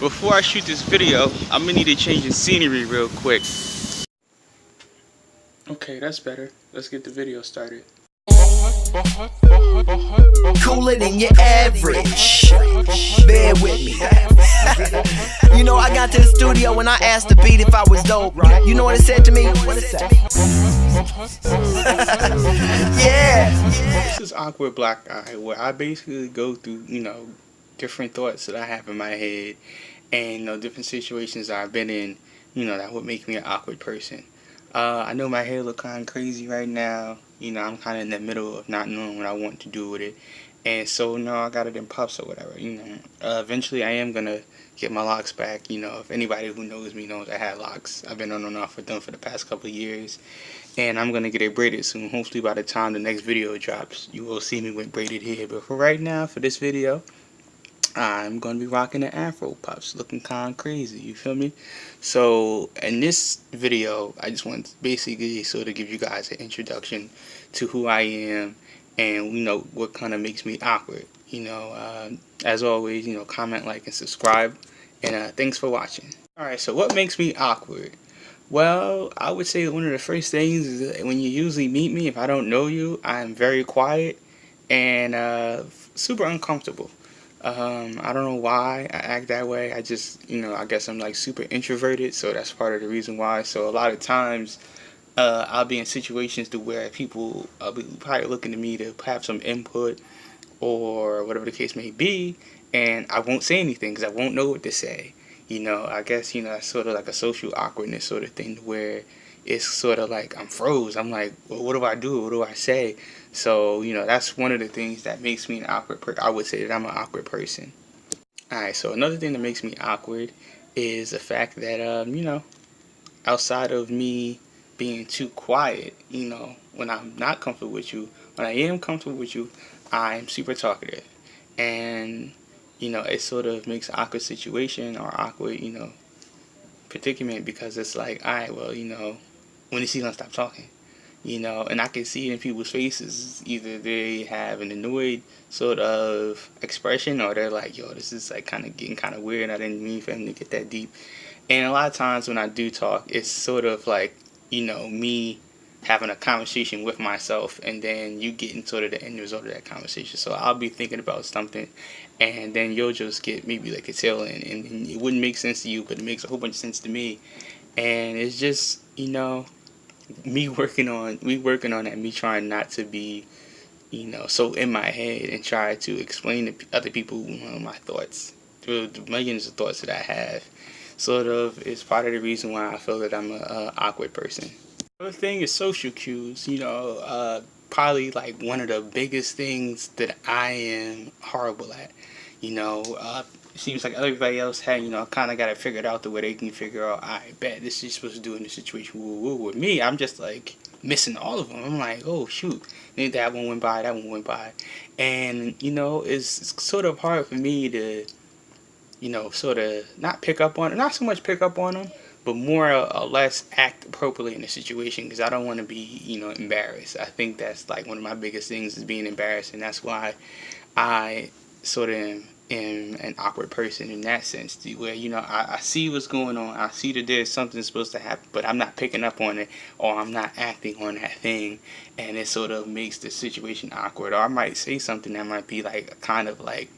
Before I shoot this video, I'm gonna need to change the scenery real quick. Okay, that's better. Let's get the video started. Cooler than your average. Bear with me. You know, I got to the studio when I asked the beat if I was dope. You know what it said to me? What it said? Yeah. This is Awkward Black Guy, where I basically go through, different thoughts that I have in my head, and different situations that I've been in, that would make me an awkward person. I know my hair look kind of crazy right now. I'm kind of in the middle of not knowing what I want to do with it. And so, I got it in puffs or whatever, Eventually, I am going to get my locks back. If anybody who knows me knows I had locks. I've been on and off with them for the past couple of years. And I'm going to get it braided soon. Hopefully, by the time the next video drops, you will see me with braided hair. But for right now, for this video, I'm going to be rocking the Afro puffs, looking kind of crazy, you feel me? So, in this video, I just want to basically sort of give you guys an introduction to who I am and, what kind of makes me awkward. As always, comment, like, and subscribe. And thanks for watching. Alright, so what makes me awkward? Well, I would say one of the first things is that when you usually meet me, if I don't know you, I'm very quiet and super uncomfortable. I don't know why I act that way. I just, I guess I'm like super introverted, so that's part of the reason why. So a lot of times, I'll be in situations to where people will be probably looking to me to have some input or whatever the case may be, and I won't say anything because I won't know what to say. I guess, that's sort of like a social awkwardness sort of thing where it's sort of like I'm froze. I'm like, well, what do I do? What do I say? So, that's one of the things that makes me an awkward person. I would say that I'm an awkward person. Alright, so another thing that makes me awkward is the fact that, outside of me being too quiet, when I'm not comfortable with you, when I am comfortable with you, I'm super talkative. And, it sort of makes an awkward situation or awkward, predicament because it's like, alright, well, when is he gonna stop talking? And I can see it in people's faces. Either they have an annoyed sort of expression or they're like, yo, this is like kind of getting kind of weird. I didn't mean for him to get that deep. And a lot of times when I do talk, it's sort of like, me having a conversation with myself and then you getting sort of the end result of that conversation. So I'll be thinking about something and then you'll just get maybe like a tail end and it wouldn't make sense to you, but it makes a whole bunch of sense to me. And it's just, me working on that, me trying not to be, so in my head and try to explain to other people my thoughts, the millions of thoughts that I have, sort of is part of the reason why I feel that I'm a awkward person. Another thing is social cues. Probably like one of the biggest things that I am horrible at. It seems like everybody else had, kind of got it figured out the way they can figure out, I bet this is supposed to do in this situation. Woo, woo. With me, I'm just like missing all of them. I'm like, oh shoot, then that one went by, that one went by. And, it's sort of hard for me to, sort of not pick up on it, not so much pick up on them, but more or less act appropriately in the situation because I don't want to be, embarrassed. I think that's like one of my biggest things is being embarrassed, and that's why I sort of am an awkward person in that sense, where I see what's going on, I see that there's something supposed to happen, but I'm not picking up on it or I'm not acting on that thing, and it sort of makes the situation awkward. Or I might say something that might be like kind of like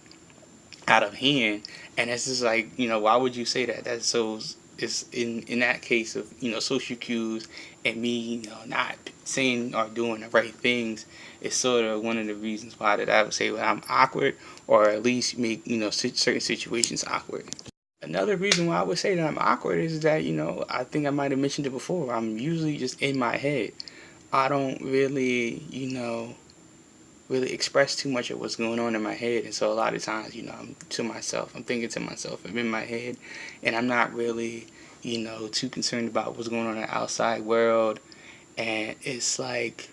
out of hand, and it's just like, why would you say that? That's so, it's in that case of social cues and me not saying or doing the right things is sort of one of the reasons why that I would say well, I'm awkward, or at least make certain situations awkward. Another reason why I would say that I'm awkward is that I think I might have mentioned it before, I'm usually just in my head. I don't really really express too much of what's going on in my head, and so a lot of times I'm to myself, I'm thinking to myself, I'm in my head, and I'm not really too concerned about what's going on in the outside world. And it's like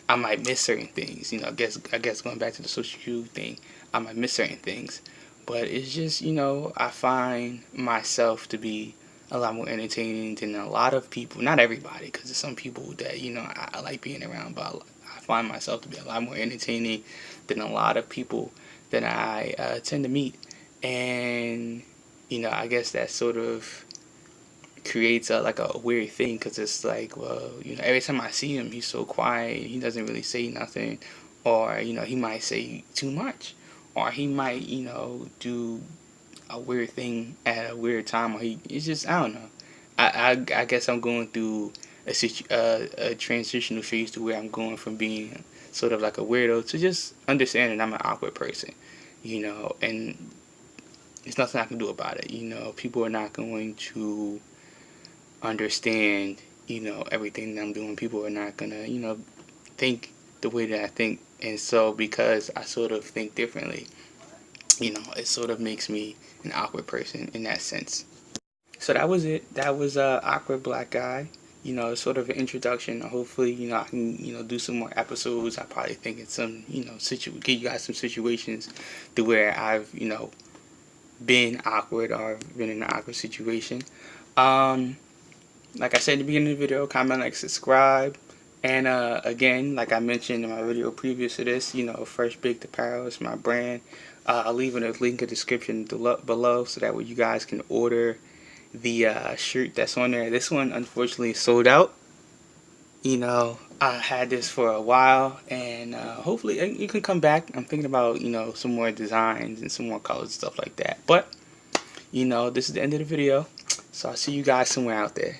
I might miss certain things, I guess going back to the social cue thing, I might miss certain things, but it's just I find myself to be a lot more entertaining than a lot of people, not everybody, because there's some people that I like being around, but I find myself to be a lot more entertaining than a lot of people that I tend to meet. And I guess that sort of creates like a weird thing, because it's like, well, every time I see him, he's so quiet. He doesn't really say nothing, or he might say too much, or he might do a weird thing at a weird time, or it's just, I don't know. I guess I'm going through a transitional phase to where I'm going from being sort of like a weirdo to just understanding I'm an awkward person, and there's nothing I can do about it. People are not going to understand, everything that I'm doing. People are not gonna, think the way that I think, and so because I sort of think differently, it sort of makes me an awkward person in that sense. So that was it. That was awkward black guy. Sort of an introduction. Hopefully, I can do some more episodes. I probably think it's some give you guys some situations to where I've been awkward or been in an awkward situation. Like I said at the beginning of the video, comment, like, subscribe. And again, like I mentioned in my video previous to this, Fresh Baked Apparel is my brand. I'll leave a link in the description below, so that way you guys can order the shirt that's on there. This one unfortunately sold out. I had this for a while, and hopefully you can come back. I'm thinking about some more designs and some more colors and stuff like that. But this is the end of the video, so I'll see you guys somewhere out there.